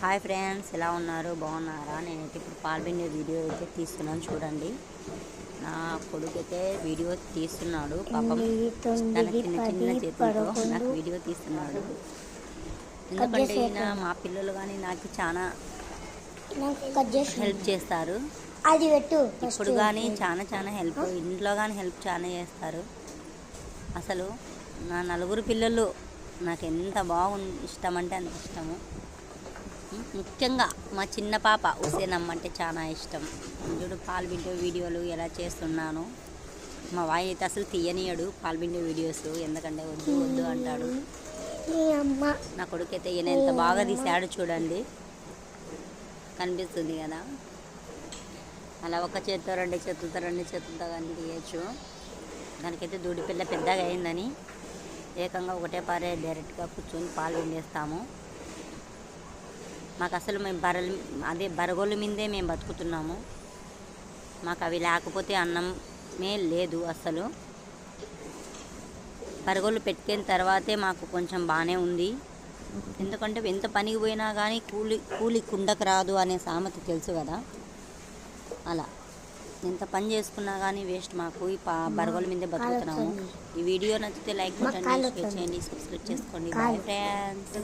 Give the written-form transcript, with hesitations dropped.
Hi friends, ఎలా ఉన్నారు? బాగున్నారా? నేనైతే ఇప్పుడు పాల్పిండే వీడియో అయితే తీస్తున్నాను చూడండి. నా కొడుకు అయితే వీడియో తీస్తున్నాడు. పాపం తన చిన్న చిన్న చేతులతో నాకు వీడియో తీస్తున్నాడు. ఎందుకంటే ఈయన మా పిల్లలు కానీ నాకు చాలా హెల్ప్ చేస్తారు. ఇప్పుడు కానీ చాలా హెల్ప్, ఇంట్లో కానీ హెల్ప్ చాలా చేస్తారు. అసలు నా నలుగురు పిల్లలు నాకు ఎంత ఇష్టం అంటే అంత ఇష్టము. ముఖ్యంగా మా చిన్న పాప హుసేనమ్మ అంటే చాలా ఇష్టం. చూడు పాల్పిండే వీడియోలు ఎలా చేస్తున్నాను. మా వాయి అయితే అసలు తీయనీయడు పాల్పిండే వీడియోస్, ఎందుకంటే వద్దు వద్దు అంటాడు. నా కొడుకు అయితే ఈయన ఎంత బాగా తీసాడు చూడండి, కనిపిస్తుంది కదా. అలా ఒక చేతితో రెండు చేతులతో కానీ తీయచ్చు. దానికైతే దూడిపిల్ల పెద్దగా అయిందని ఏకంగా ఒకటే పారే డైరెక్ట్గా కూర్చొని పాలు పిండేస్తాము. మాకు అసలు మేము బరగోళ్ళ మీదే మేము బతుకుతున్నాము. మాకు అవి లేకపోతే అన్నమే లేదు. అసలు బరగోళ్ళు పెట్టుకున్న తర్వాతే మాకు కొంచెం బాగానే ఉంది. ఎందుకంటే ఎంత పనికి పోయినా కానీ కూలి కుండకు రాదు అనే సామెత తెలుసు కదా. అలా ఎంత పని చేసుకున్నా కానీ వేస్ట్. మాకు ఈ బరగోళ్ళ మీదే బతుకుతున్నాము. ఈ వీడియో నచ్చితే లైక్ కొట్టండి, షేర్ చేయండి, సబ్స్క్రైబ్ చేసుకోండి. Bye friends.